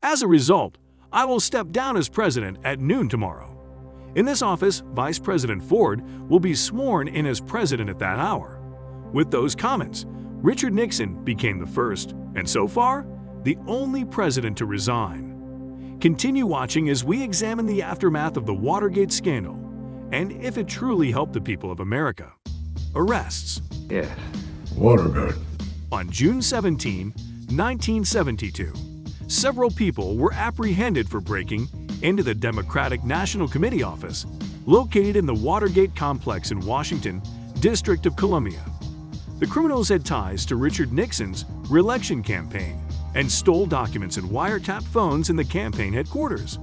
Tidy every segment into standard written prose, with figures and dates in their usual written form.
As a result, I will step down as president at noon tomorrow. In this office, Vice President Ford will be sworn in as president at that hour. With those comments, Richard Nixon became the first, and so far, the only president to resign. Continue watching as we examine the aftermath of the Watergate Scandal and if it truly helped the people of America. Arrests. Yes. Watergate. On June 17, 1972, several people were apprehended for breaking into the Democratic National Committee office located in the Watergate complex in Washington, District of Columbia. The criminals had ties to Richard Nixon's re-election campaign and stole documents and wiretapped phones in the campaign headquarters.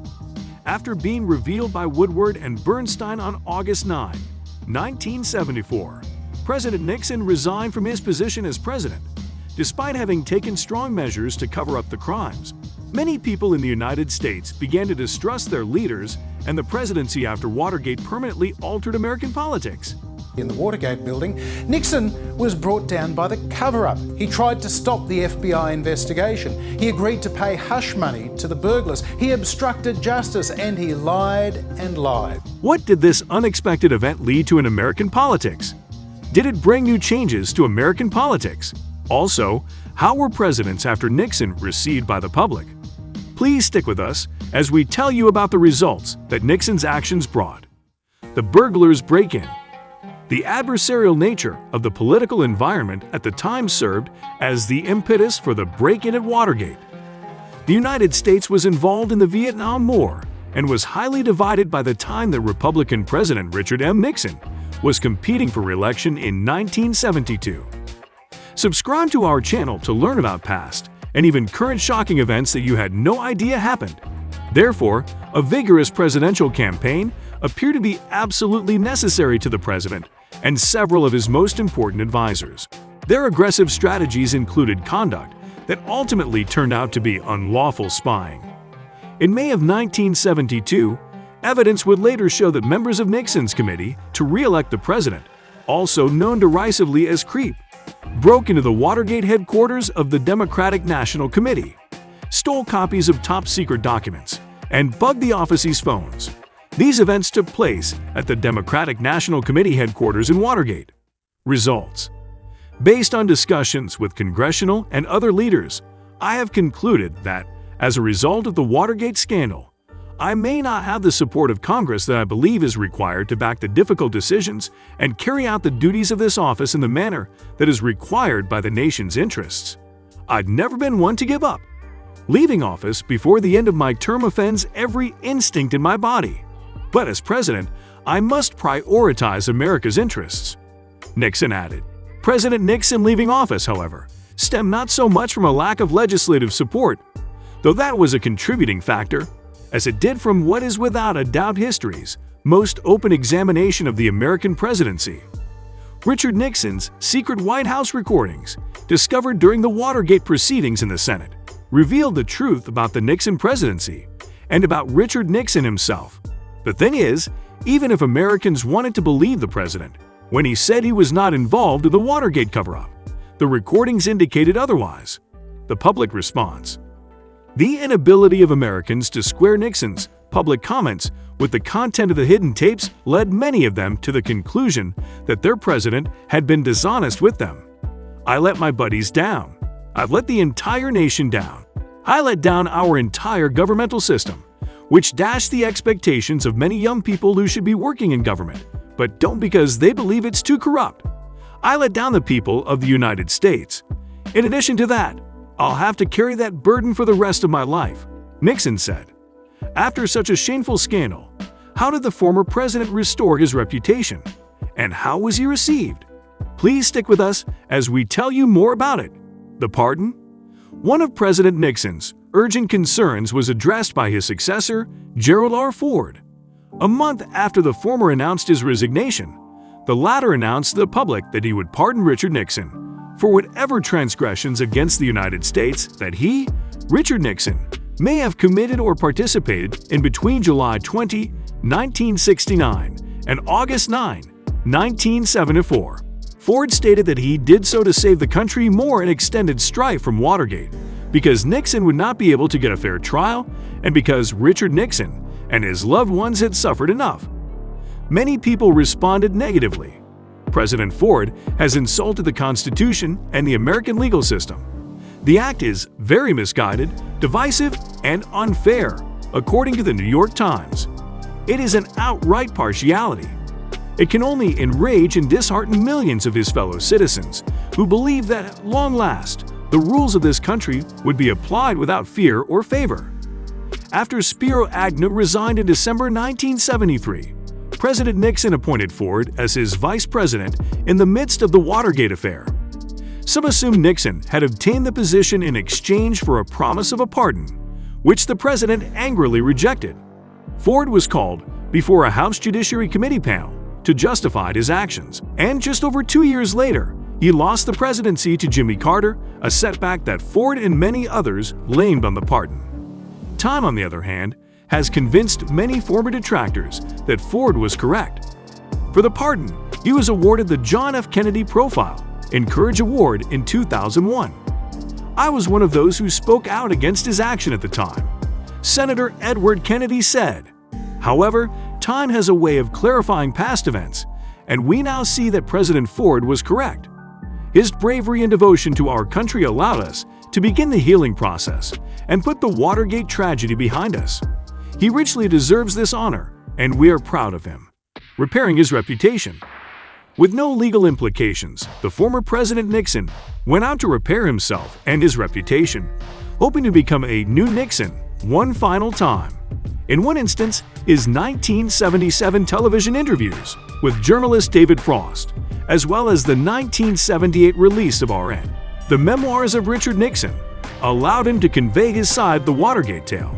After being revealed by Woodward and Bernstein on August 9, 1974, President Nixon resigned from his position as president. Despite having taken strong measures to cover up the crimes, many people in the United States began to distrust their leaders, and the presidency after Watergate permanently altered American politics. In the Watergate building, Nixon was brought down by the cover-up. He tried to stop the FBI investigation. He agreed to pay hush money to the burglars. He obstructed justice, and he lied and lied. What did this unexpected event lead to in American politics? Did it bring new changes to American politics? Also, how were presidents after Nixon received by the public? Please stick with us as we tell you about the results that Nixon's actions brought. The burglars break-in. The adversarial nature of the political environment at the time served as the impetus for the break-in at Watergate. The United States was involved in the Vietnam War and was highly divided by the time that Republican President Richard M. Nixon was competing for re-election in 1972. Subscribe to our channel to learn about past and even current shocking events that you had no idea happened. Therefore, a vigorous presidential campaign appeared to be absolutely necessary to the president and several of his most important advisors. Their aggressive strategies included conduct that ultimately turned out to be unlawful spying. In May of 1972, evidence would later show that members of Nixon's committee to re-elect the president, also known derisively as CREEP, broke into the Watergate headquarters of the Democratic National Committee, stole copies of top-secret documents, and bugged the office's phones. These events took place at the Democratic National Committee headquarters in Watergate. Results. Based on discussions with congressional and other leaders, I have concluded that, as a result of the Watergate scandal, I may not have the support of Congress that I believe is required to back the difficult decisions and carry out the duties of this office in the manner that is required by the nation's interests. I've never been one to give up. Leaving office before the end of my term offends every instinct in my body. But as president, I must prioritize America's interests. Nixon added. President Nixon leaving office, however, stemmed not so much from a lack of legislative support, though that was a contributing factor, as it did from what is without a doubt history's most open examination of the American presidency. Richard Nixon's secret White House recordings, discovered during the Watergate proceedings in the Senate, revealed the truth about the Nixon presidency and about Richard Nixon himself. The thing is, even if Americans wanted to believe the president when he said he was not involved in the Watergate cover-up, the recordings indicated otherwise. The public response. The inability of Americans to square Nixon's public comments with the content of the hidden tapes led many of them to the conclusion that their president had been dishonest with them. I let my buddies down. I've let the entire nation down. I let down our entire governmental system, which dashed the expectations of many young people who should be working in government, but don't because they believe it's too corrupt. I let down the people of the United States. In addition to that, I'll have to carry that burden for the rest of my life, Nixon said. After such a shameful scandal, how did the former president restore his reputation? And how was he received? Please stick with us as we tell you more about it. The pardon? One of President Nixon's urgent concerns was addressed by his successor, Gerald R. Ford. A month after the former announced his resignation, the latter announced to the public that he would pardon Richard Nixon for whatever transgressions against the United States that he, Richard Nixon, may have committed or participated in between July 20, 1969 and August 9, 1974. Ford stated that he did so to save the country more and extended strife from Watergate because Nixon would not be able to get a fair trial and because Richard Nixon and his loved ones had suffered enough. Many people responded negatively. President Ford has insulted the Constitution and the American legal system. The act is very misguided, divisive, and unfair, according to the New York Times. It is an outright partiality. It can only enrage and dishearten millions of his fellow citizens who believe that at long last, the rules of this country would be applied without fear or favor. After Spiro Agnew resigned in December 1973, President Nixon appointed Ford as his vice president in the midst of the Watergate affair. Some assumed Nixon had obtained the position in exchange for a promise of a pardon, which the president angrily rejected. Ford was called before a House Judiciary Committee panel to justify his actions, and just over 2 years later, he lost the presidency to Jimmy Carter, a setback that Ford and many others blamed on the pardon. Time, on the other hand, has convinced many former detractors that Ford was correct. For the pardon, he was awarded the John F. Kennedy Profile and Courage Award in 2001. I was one of those who spoke out against his action at the time. Senator Edward Kennedy said, "However, time has a way of clarifying past events, and we now see that President Ford was correct. His bravery and devotion to our country allowed us to begin the healing process and put the Watergate tragedy behind us. He richly deserves this honor, and we are proud of him." Repairing his reputation. With no legal implications, the former President Nixon went out to repair himself and his reputation, hoping to become a new Nixon one final time. In one instance, his 1977 television interviews with journalist David Frost, as well as the 1978 release of RN, The Memoirs of Richard Nixon, allowed him to convey his side of the Watergate tale.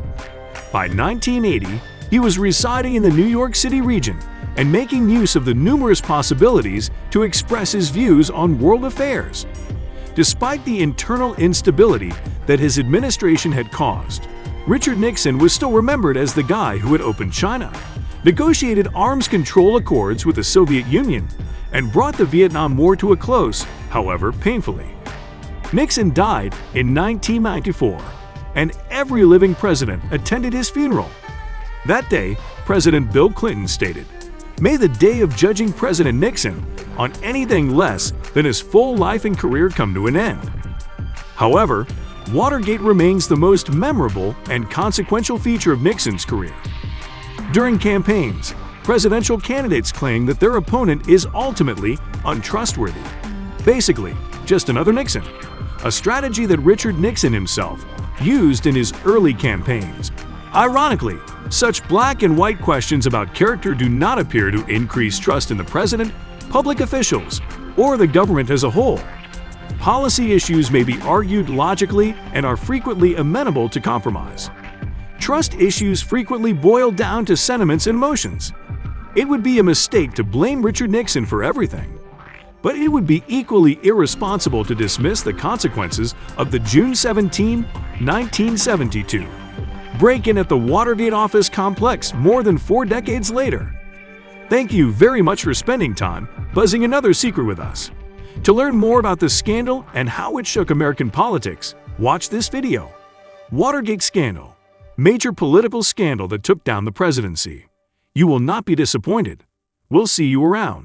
By 1980, he was residing in the New York City region and making use of the numerous possibilities to express his views on world affairs. Despite the internal instability that his administration had caused, Richard Nixon was still remembered as the guy who had opened China, negotiated arms control accords with the Soviet Union, and brought the Vietnam War to a close, however painfully. Nixon died in 1994, and every living president attended his funeral. That day, President Bill Clinton stated, "May the day of judging President Nixon on anything less than his full life and career come to an end." However, Watergate remains the most memorable and consequential feature of Nixon's career. During campaigns, presidential candidates claim that their opponent is ultimately untrustworthy. Basically, just another Nixon, a strategy that Richard Nixon himself used in his early campaigns. Ironically, such black and white questions about character do not appear to increase trust in the president, public officials, or the government as a whole. Policy issues may be argued logically and are frequently amenable to compromise. Trust issues frequently boil down to sentiments and emotions. It would be a mistake to blame Richard Nixon for everything, but it would be equally irresponsible to dismiss the consequences of the June 17, 1972 break-in at the Watergate office complex more than 4 decades later. Thank you very much for spending time buzzing another secret with us. To learn more about the scandal and how it shook American politics, watch this video. Watergate Scandal, major political scandal that took down the presidency. You will not be disappointed. We'll see you around.